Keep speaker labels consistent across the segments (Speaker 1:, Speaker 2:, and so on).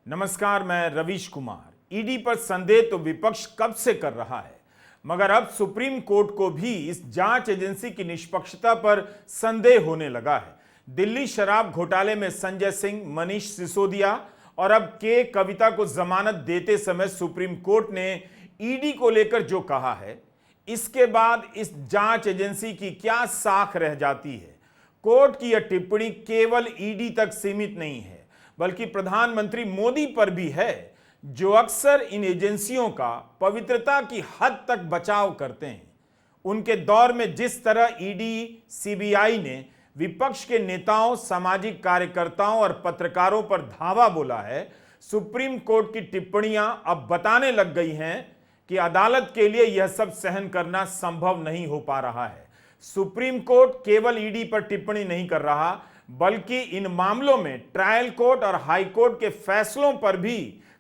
Speaker 1: नमस्कार, मैं रवीश कुमार। ईडी पर संदेह तो विपक्ष कब से कर रहा है, मगर अब सुप्रीम कोर्ट को भी इस जांच एजेंसी की निष्पक्षता पर संदेह होने लगा है। दिल्ली शराब घोटाले में संजय सिंह, मनीष सिसोदिया और अब के कविता को जमानत देते समय सुप्रीम कोर्ट ने ईडी को लेकर जो कहा है, इसके बाद इस जांच एजेंसी की क्या साख रह जाती है। कोर्ट की यह टिप्पणी केवल ईडी तक सीमित नहीं है, बल्कि प्रधानमंत्री मोदी पर भी है, जो अक्सर इन एजेंसियों का पवित्रता की हद तक बचाव करते हैं। उनके दौर में जिस तरह ईडी, सीबीआई ने विपक्ष के नेताओं, सामाजिक कार्यकर्ताओं और पत्रकारों पर धावा बोला है, सुप्रीम कोर्ट की टिप्पणियां अब बताने लग गई हैं कि अदालत के लिए यह सब सहन करना संभव नहीं हो पा रहा है। सुप्रीम कोर्ट केवल ईडी पर टिप्पणी नहीं कर रहा, बल्कि इन मामलों में ट्रायल कोर्ट और हाई कोर्ट के फैसलों पर भी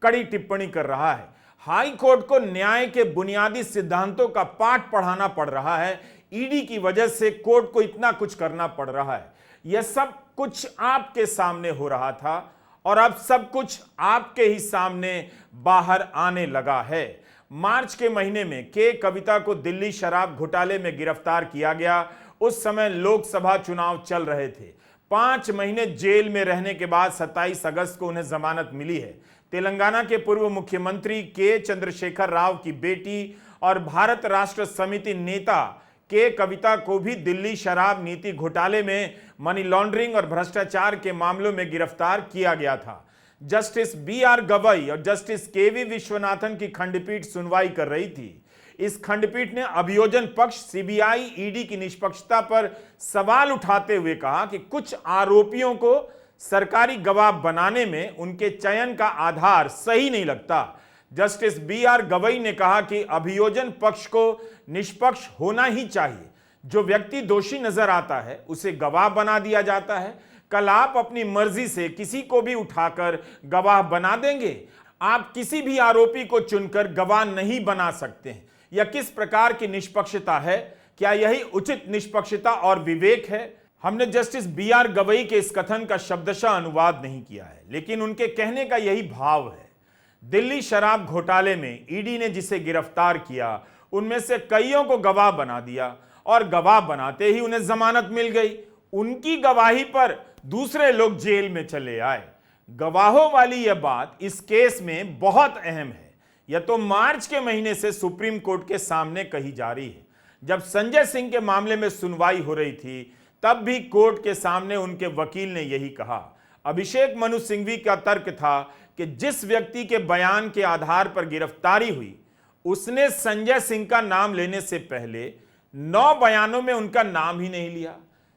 Speaker 1: कड़ी टिप्पणी कर रहा है। हाई कोर्ट को न्याय के बुनियादी सिद्धांतों का पाठ पढ़ाना पड़ रहा है। ईडी की वजह से कोर्ट को इतना कुछ करना पड़ रहा है। यह सब कुछ आपके सामने हो रहा था और अब सब कुछ आपके ही सामने बाहर आने लगा है। मार्च के महीने में के कविता को दिल्ली शराब घोटाले में गिरफ्तार किया गया। उस समय लोकसभा चुनाव चल रहे थे। 5 महीने जेल में रहने के बाद 27 अगस्त को उन्हें जमानत मिली है। तेलंगाना के पूर्व मुख्यमंत्री के चंद्रशेखर राव की बेटी और भारत राष्ट्र समिति नेता के कविता को भी दिल्ली शराब नीति घोटाले में मनी लॉन्ड्रिंग और भ्रष्टाचार के मामलों में गिरफ्तार किया गया था। जस्टिस BR गवई और जस्टिस KV विश्वनाथन की खंडपीठ सुनवाई कर रही थी। इस खंडपीठ ने अभियोजन पक्ष सीबीआई, ईडी की निष्पक्षता पर सवाल उठाते हुए कहा कि कुछ आरोपियों को सरकारी गवाह बनाने में उनके चयन का आधार सही नहीं लगता। जस्टिस BR गवई ने कहा कि अभियोजन पक्ष को निष्पक्ष होना ही चाहिए। जो व्यक्ति दोषी नजर आता है उसे गवाह बना दिया जाता है। कल आप अपनी मर्जी से किसी को भी उठाकर गवाह बना देंगे। आप किसी भी आरोपी को चुनकर गवाह नहीं बना सकते हैं। यह किस प्रकार की निष्पक्षता है? क्या यही उचित निष्पक्षता और विवेक है? हमने जस्टिस BR गवई के इस कथन का शब्दशः अनुवाद नहीं किया है, लेकिन उनके कहने का यही भाव है। दिल्ली शराब घोटाले में ईडी ने जिसे गिरफ्तार किया, उनमें से कईयों को गवाह बना दिया और गवाह बनाते ही उन्हें जमानत मिल गई। उनकी गवाही पर दूसरे लोग जेल में चले आए। गवाहों वाली यह बात इस केस में बहुत अहम है। यह तो मार्च के महीने से सुप्रीम कोर्ट के सामने कही जा रही है। जब संजय सिंह के मामले में सुनवाई हो रही थी, तब भी कोर्ट के सामने उनके वकील ने यही कहा। अभिषेक मनु सिंघवी का तर्क था कि जिस व्यक्ति के बयान के आधार पर गिरफ्तारी हुई, उसने संजय सिंह का नाम लेने से पहले 9 बयानों में उनका नाम ही नहीं लिया।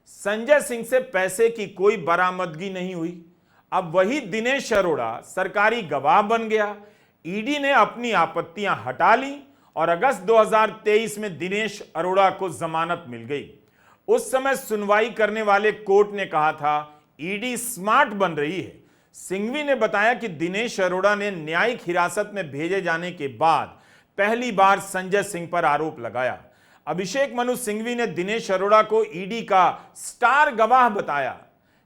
Speaker 1: संजय सिंह से पैसे की कोई बरामदगी नहीं हुई। अब वही दिनेश अरोड़ा सरकारी गवाह बन गया। ईडी ने अपनी आपत्तियां हटा ली और अगस्त 2023 में दिनेश अरोड़ा को जमानत मिल गई। उस समय सुनवाई करने वाले कोर्ट ने कहा था ईडी स्मार्ट बन रही है। सिंघवी ने बताया कि दिनेश अरोड़ा ने न्यायिक हिरासत में भेजे जाने के बाद पहली बार संजय सिंह पर आरोप लगाया। अभिषेक मनु सिंघवी ने दिनेश अरोड़ा को ईडी का स्टार गवाह बताया,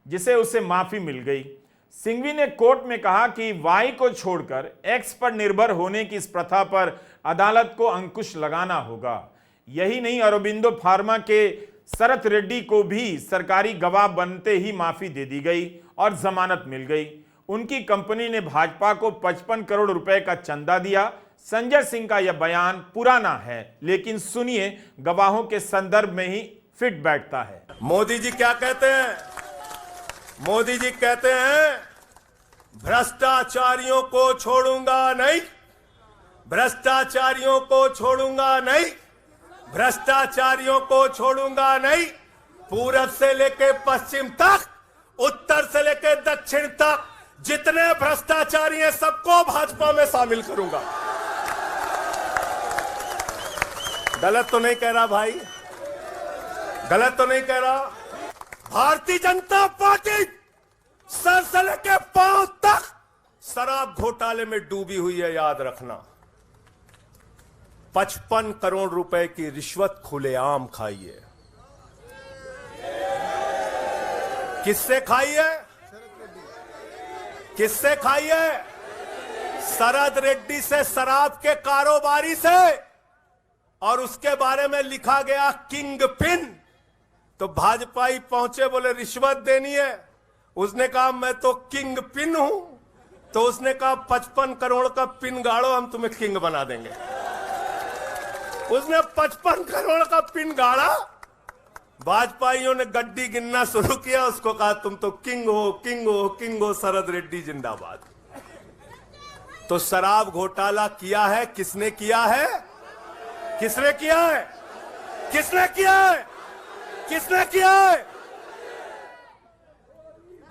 Speaker 1: जिसे उसे माफी मिल गई। सिंघवी ने कोर्ट में कहा कि वाई को छोड़कर एक्स पर निर्भर होने की इस प्रथा पर अदालत को अंकुश लगाना होगा। यही नहीं, अरबिंदो फार्मा के शरत रेड्डी को भी सरकारी गवाह बनते ही माफी दे दी गई और जमानत मिल गई। उनकी कंपनी ने भाजपा को 55 करोड़ रुपए का चंदा दिया। संजय सिंह का यह बयान पुराना है, लेकिन सुनिए, गवाहों के संदर्भ में ही फिट बैठता है।
Speaker 2: मोदी जी क्या कहते हैं? मोदी जी कहते हैं भ्रष्टाचारियों को छोड़ूंगा नहीं, भ्रष्टाचारियों को छोड़ूंगा नहीं, भ्रष्टाचारियों को छोड़ूंगा नहीं। पूरब से लेके पश्चिम तक, उत्तर से लेके दक्षिण तक जितने भ्रष्टाचारी हैं सबको भाजपा में शामिल करूंगा। गलत तो नहीं कह रहा भाई? गलत तो नहीं कह रहा? भारतीय जनता पार्टी सर से लेके पांव तक शराब घोटाले में डूबी हुई है, याद रखना। 55 करोड़ रुपए की रिश्वत खुलेआम खाई है। किससे खाई है? किससे खाई है? शरद रेड्डी से शराब के कारोबारी से, और उसके बारे में लिखा गया किंग पिन। तो भाजपाई पहुंचे, बोले रिश्वत देनी है। उसने कहा मैं तो किंग पिन हूं। तो उसने कहा 55 करोड़ का पिन गाड़ो, हम तुम्हें किंग बना देंगे। उसने 55 करोड़ का पिन गाड़ा। भाजपाइयों ने गड्डी गिनना शुरू किया, उसको कहा तुम तो किंग हो, किंग हो, किंग हो, शरद रेड्डी जिंदाबाद। तो शराब घोटाला किया है, किसने किया है? किसने किया है? किसने किया है? किसने किया है?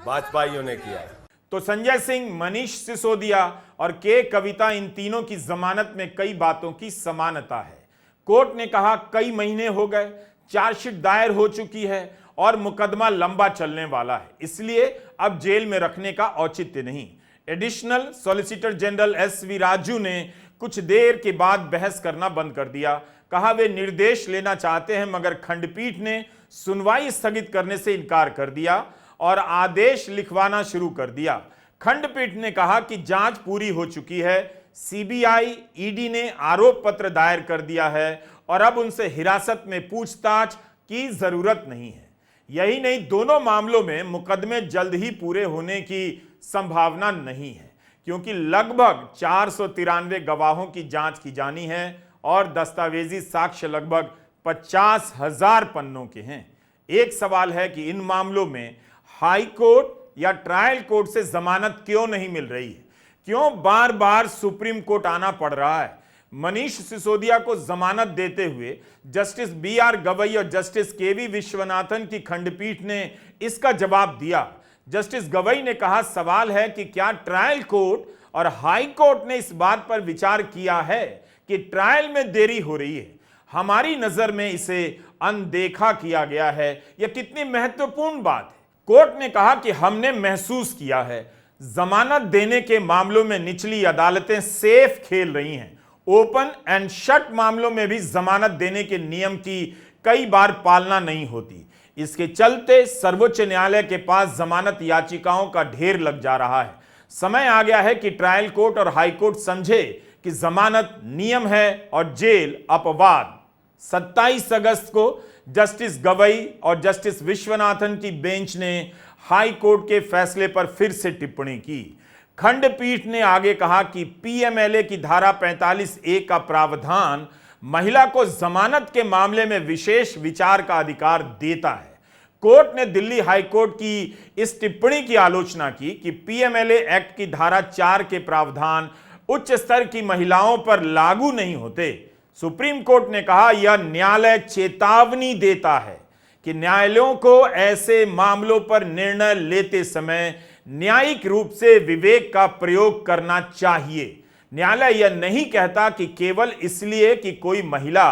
Speaker 2: भाजपाइयों ने किया है।
Speaker 1: तो संजय सिंह, मनीष सिसोदिया और के कविता, इन तीनों की जमानत में कई बातों की समानता है। कोर्ट ने कहा कई महीने हो गए, चार्जशीट दायर हो चुकी है और मुकदमा लंबा चलने वाला है, इसलिए अब जेल में रखने का औचित्य नहीं। Additional solicitor general SV Raju ने कुछ देर के बाद बहस करना बंद कर दिया। कहा वे निर्देश लेना चाहते हैं, मगर खंडपीठ ने सुनवाई स्थगित करने से इनकार कर दिया और आदेश लिखवाना शुरू कर दिया। खंडपीठ ने कहा कि जांच पूरी हो चुकी है, सीबीआई, ईडी ने आरोप पत्र दायर कर दिया है और अब उनसे हिरासत में पूछताछ की जरूरत नहीं है। यही नहीं, दोनों मामलों में मुकदमे जल्द ही पूरे होने की संभावना नहीं है, क्योंकि लगभग 493 गवाहों की जांच की जानी है और दस्तावेजी साक्ष्य लगभग 50,000 पन्नों के हैं। एक सवाल है कि इन मामलों में हाई कोर्ट या ट्रायल कोर्ट से जमानत क्यों नहीं मिल रही है? क्यों बार बार सुप्रीम कोर्ट आना पड़ रहा है? मनीष सिसोदिया को जमानत देते हुए जस्टिस BR गवई और जस्टिस KV विश्वनाथन की खंडपीठ ने इसका जवाब दिया। जस्टिस गवई ने कहा सवाल है कि क्या ट्रायल कोर्ट और हाई कोर्ट ने इस बात पर विचार किया है कि ट्रायल में देरी हो रही है? हमारी नजर में इसे अनदेखा किया गया है। यह कितनी महत्वपूर्ण बात है। कोर्ट ने कहा कि हमने महसूस किया है जमानत देने के मामलों में निचली अदालतें सेफ खेल रही हैं। ओपन एंड शट मामलों में भी जमानत देने के नियम की कई बार पालना नहीं होती। इसके चलते सर्वोच्च न्यायालय के पास जमानत याचिकाओं का ढेर लग जा रहा है। समय आ गया है कि ट्रायल कोर्ट और हाई कोर्ट समझे कि जमानत नियम है और जेल अपवाद। 27 अगस्त को जस्टिस गवई और जस्टिस विश्वनाथन की बेंच ने हाई कोर्ट के फैसले पर फिर से टिप्पणी की। खंडपीठ ने आगे कहा कि PMLA की धारा 45A का प्रावधान महिला को जमानत के मामले में विशेष विचार का अधिकार देता है। कोर्ट ने दिल्ली हाई कोर्ट की इस टिप्पणी की आलोचना की कि PMLA एक्ट की धारा 4 के प्रावधान उच्च स्तर की महिलाओं पर लागू नहीं होते। सुप्रीम कोर्ट ने कहा यह न्यायालय चेतावनी देता है कि न्यायालयों को ऐसे मामलों पर निर्णय लेते समय न्यायिक रूप से विवेक का प्रयोग करना चाहिए। न्यायालय यह नहीं कहता कि केवल इसलिए कि कोई महिला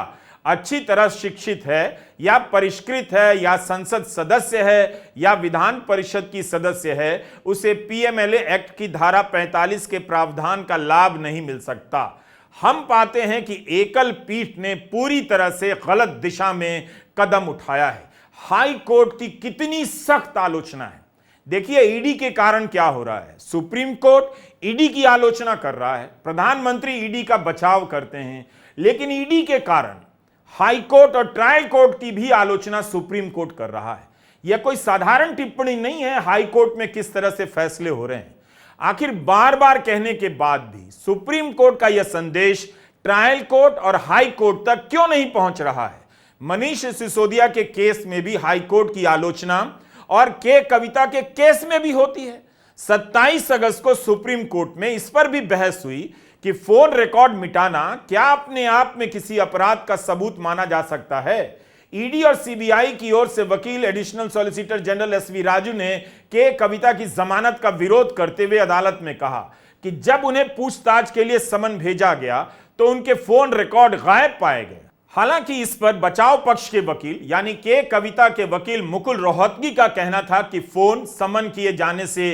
Speaker 1: अच्छी तरह शिक्षित है या परिष्कृत है या संसद सदस्य है या विधान परिषद की सदस्य है, उसे PMLA एक्ट की धारा 45 के प्रावधान का लाभ नहीं मिल सकता। हम पाते हैं कि एकल पीठ ने पूरी तरह से गलत दिशा में कदम उठाया है। हाई कोर्ट की कितनी सख्त आलोचना है। देखिए ईडी के कारण क्या हो रहा है। सुप्रीम कोर्ट ईडी की आलोचना कर रहा है, प्रधानमंत्री ईडी का बचाव करते हैं, लेकिन ईडी के कारण हाई कोर्ट और ट्रायल कोर्ट की भी आलोचना सुप्रीम कोर्ट कर रहा है। यह कोई साधारण टिप्पणी नहीं है हाई कोर्ट में किस तरह से फैसले हो रहे हैं। आखिर बार बार कहने के बाद भी सुप्रीम कोर्ट का यह संदेश ट्रायल कोर्ट और हाई कोर्ट तक क्यों नहीं पहुंच रहा है? मनीष सिसोदिया के केस में भी हाई कोर्ट की आलोचना और के कविता के केस में भी होती है। 27 अगस्त को सुप्रीम कोर्ट में इस पर भी बहस हुई कि फोन रिकॉर्ड मिटाना क्या अपने आप में किसी अपराध का सबूत माना जा सकता है। ईडी और सीबीआई की ओर से वकील additional solicitor general SV Raju ने के कविता की जमानत का विरोध करते हुए अदालत में कहा कि जब उन्हें पूछताछ के लिए समन भेजा गया तो उनके फोन रिकॉर्ड गायब पाए गए। हालांकि इस पर बचाव पक्ष के वकील यानी के कविता के वकील मुकुल रोहतगी का कहना था कि फोन समन किए जाने से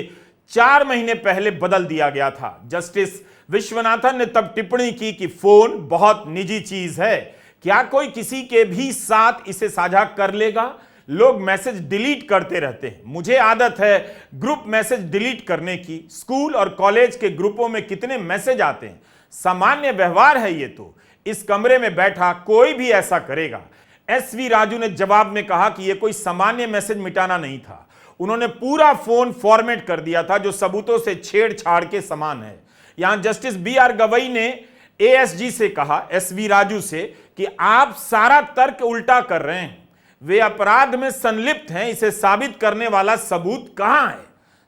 Speaker 1: 4 महीने पहले बदल दिया गया था। जस्टिस विश्वनाथन ने तब टिप्पणी की कि फोन बहुत निजी चीज है, क्या कोई किसी के भी साथ इसे साझा कर लेगा? लोग मैसेज डिलीट करते रहते हैं। मुझे आदत है ग्रुप मैसेज डिलीट करने की। स्कूल और कॉलेज के ग्रुपों में कितने मैसेज आते हैं, सामान्य व्यवहार है ये तो। इस कमरे में बैठा कोई भी ऐसा करेगा। एसवी राजू ने जवाब में कहा कि यह कोई सामान्य मैसेज मिटाना नहीं था, उन्होंने पूरा फोन फॉर्मेट कर दिया था, जो सबूतों से छेड़छाड़ के समान है। यहां जस्टिस BR गवई ने ASG से कहा, एसवी राजू से, कि आप सारा तर्क उल्टा कर रहे हैं, वे अपराध में संलिप्त हैं, इसे साबित करने वाला सबूत कहां है।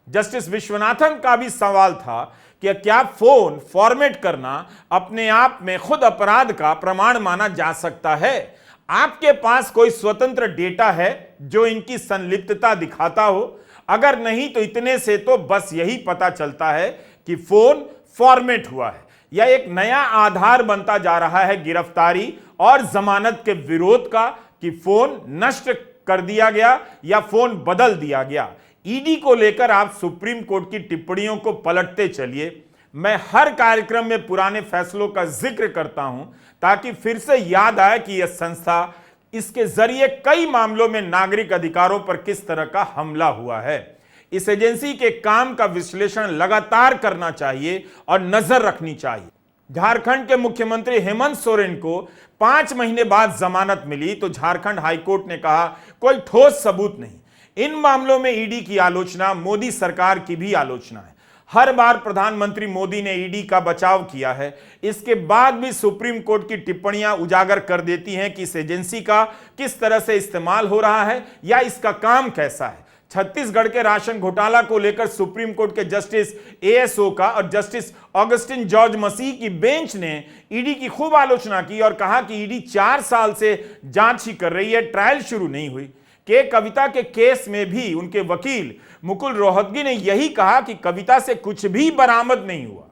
Speaker 1: जस्टिस विश्वनाथन का भी सवाल था कि क्या फोन फॉर्मेट करना अपने आप में खुद अपराध का प्रमाण माना जा सकता है। आपके पास कोई स्वतंत्र डेटा है जो इनकी संलिप्तता दिखाता हो? अगर नहीं तो इतने से तो बस यही पता चलता है कि फोन फॉर्मेट हुआ है। यह एक नया आधार बनता जा रहा है गिरफ्तारी और जमानत के विरोध का कि फोन नष्ट कर दिया गया या फोन बदल दिया गया। ईडी को लेकर आप सुप्रीम कोर्ट की टिप्पणियों को पलटते चलिए। मैं हर कार्यक्रम में पुराने फैसलों का जिक्र करता हूं ताकि फिर से याद आए कि यह संस्था, इसके जरिए कई मामलों में नागरिक अधिकारों पर किस तरह का हमला हुआ है। इस एजेंसी के काम का विश्लेषण लगातार करना चाहिए और नजर रखनी चाहिए। झारखंड के मुख्यमंत्री हेमंत सोरेन को 5 महीने बाद जमानत मिली तो झारखंड हाईकोर्ट ने कहा कोई ठोस सबूत नहीं। इन मामलों में ईडी की आलोचना मोदी सरकार की भी आलोचना है। हर बार प्रधानमंत्री मोदी ने ईडी का बचाव किया है, इसके बाद भी सुप्रीम कोर्ट की टिप्पणियां उजागर कर देती हैं कि इस एजेंसी का किस तरह से इस्तेमाल हो रहा है या इसका काम कैसा है। छत्तीसगढ़ के राशन घोटाला को लेकर सुप्रीम कोर्ट के जस्टिस ASO का और जस्टिस ऑगस्टिन जॉर्ज मसीह की बेंच ने ईडी की खूब आलोचना की और कहा कि ईडी 4 साल से जांच ही कर रही है, ट्रायल शुरू नहीं हुई। के कविता के केस में भी उनके वकील मुकुल रोहतगी ने यही कहा कि कविता से कुछ भी बरामद नहीं हुआ,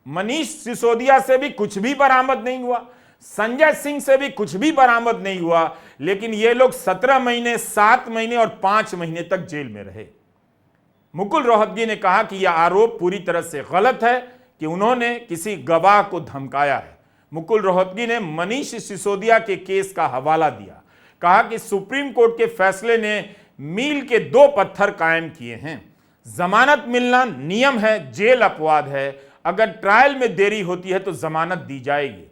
Speaker 1: मनीष सिसोदिया से भी कुछ भी बरामद नहीं हुआ, संजय सिंह से भी कुछ भी बरामद नहीं हुआ, लेकिन ये लोग 17 महीने, 7 महीने और 5 महीने तक जेल में रहे। मुकुल रोहतगी ने कहा कि यह आरोप पूरी तरह से गलत है कि उन्होंने किसी गवाह को धमकाया है। मुकुल रोहतगी ने मनीष सिसोदिया के केस का हवाला दिया, कहा कि सुप्रीम कोर्ट के फैसले ने मील के 2 पत्थर कायम किए हैं। जमानत मिलना नियम है, जेल अपवाद है। अगर ट्रायल में देरी होती है तो जमानत दी जाएगी।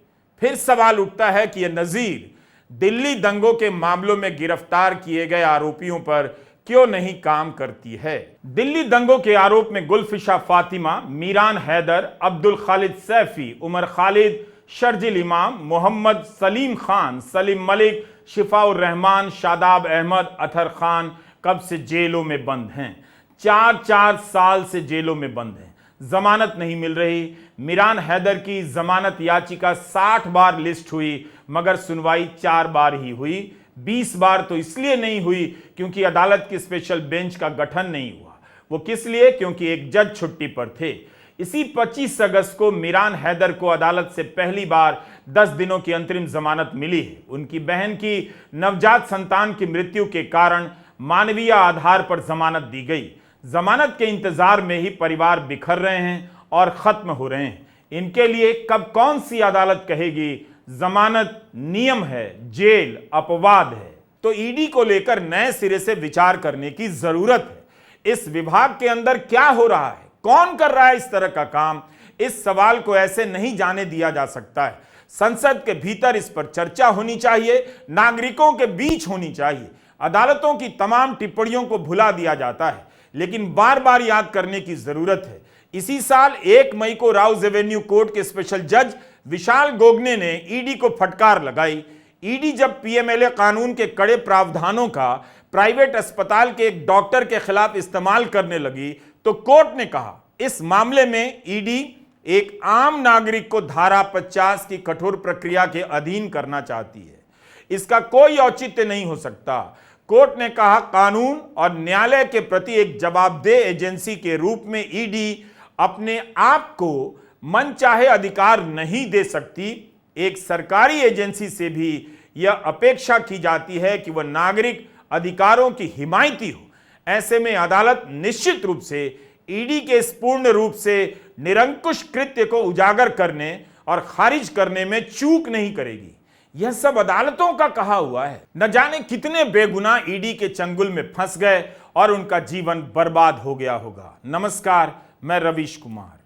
Speaker 1: फिर सवाल उठता है कि यह नजीर दिल्ली दंगों के मामलों में गिरफ्तार किए गए आरोपियों पर क्यों नहीं काम करती है। दिल्ली दंगों के आरोप में गुलफिशा फातिमा, मीरान हैदर, अब्दुल खालिद सैफी, उमर खालिद, शर्जिल इमाम, मोहम्मद सलीम खान, सलीम मलिक, शिफाउर रहमान, शादाब अहमद, अतहर खान कब से जेलों में बंद हैं। 4 साल से जेलों में बंद हैं, जमानत नहीं मिल रही। मीरान हैदर की जमानत याचिका 60 बार लिस्ट हुई मगर सुनवाई 4 बार ही हुई। 20 बार तो इसलिए नहीं हुई क्योंकि अदालत की स्पेशल बेंच का गठन नहीं हुआ। वो किस लिए? क्योंकि एक जज छुट्टी पर थे। इसी 25 अगस्त को मीरान हैदर को अदालत से पहली बार 10 दिनों की अंतरिम जमानत मिली है। उनकी बहन की नवजात संतान की मृत्यु के कारण मानवीय आधार पर जमानत दी गई। जमानत के इंतजार में ही परिवार बिखर रहे हैं और खत्म हो रहे हैं। इनके लिए कब कौन सी अदालत कहेगी जमानत नियम है, जेल अपवाद है। तो ईडी को लेकर नए सिरे से विचार करने की जरूरत है। इस विभाग के अंदर क्या हो रहा है, कौन कर रहा है इस तरह का काम, इस सवाल को ऐसे नहीं जाने दिया जा सकता है। संसद के भीतर इस पर चर्चा होनी चाहिए, नागरिकों के बीच होनी चाहिए। अदालतों की तमाम टिप्पणियों को भुला दिया जाता है, लेकिन बार बार याद करने की जरूरत है। इसी साल 1 मई को राउज एवेन्यू कोर्ट के स्पेशल जज विशाल गोगने ने ईडी को फटकार लगाई। ईडी जब पीएमएलए कानून के कड़े प्रावधानों का प्राइवेट अस्पताल के एक डॉक्टर के खिलाफ इस्तेमाल करने लगी तो कोर्ट ने कहा इस मामले में ईडी एक आम नागरिक को धारा 50 की कठोर प्रक्रिया के अधीन करना चाहती है। इसका कोई औचित्य नहीं हो सकता। कोर्ट ने कहा कानून और न्यायालय के प्रति एक जवाबदेह एजेंसी के रूप में ईडी अपने आप को मनचाहे अधिकार नहीं दे सकती। एक सरकारी एजेंसी से भी यह अपेक्षा की जाती है कि वह नागरिक अधिकारों की हिमायती हो। ऐसे में अदालत निश्चित रूप से ईडी के इस पूर्ण रूप से निरंकुश कृत्य को उजागर करने और खारिज करने में चूक नहीं करेगी। यह सब अदालतों का कहा हुआ है। न जाने कितने बेगुनाह ईडी के चंगुल में फंस गए और उनका जीवन बर्बाद हो गया होगा। नमस्कार, मैं रवीश कुमार।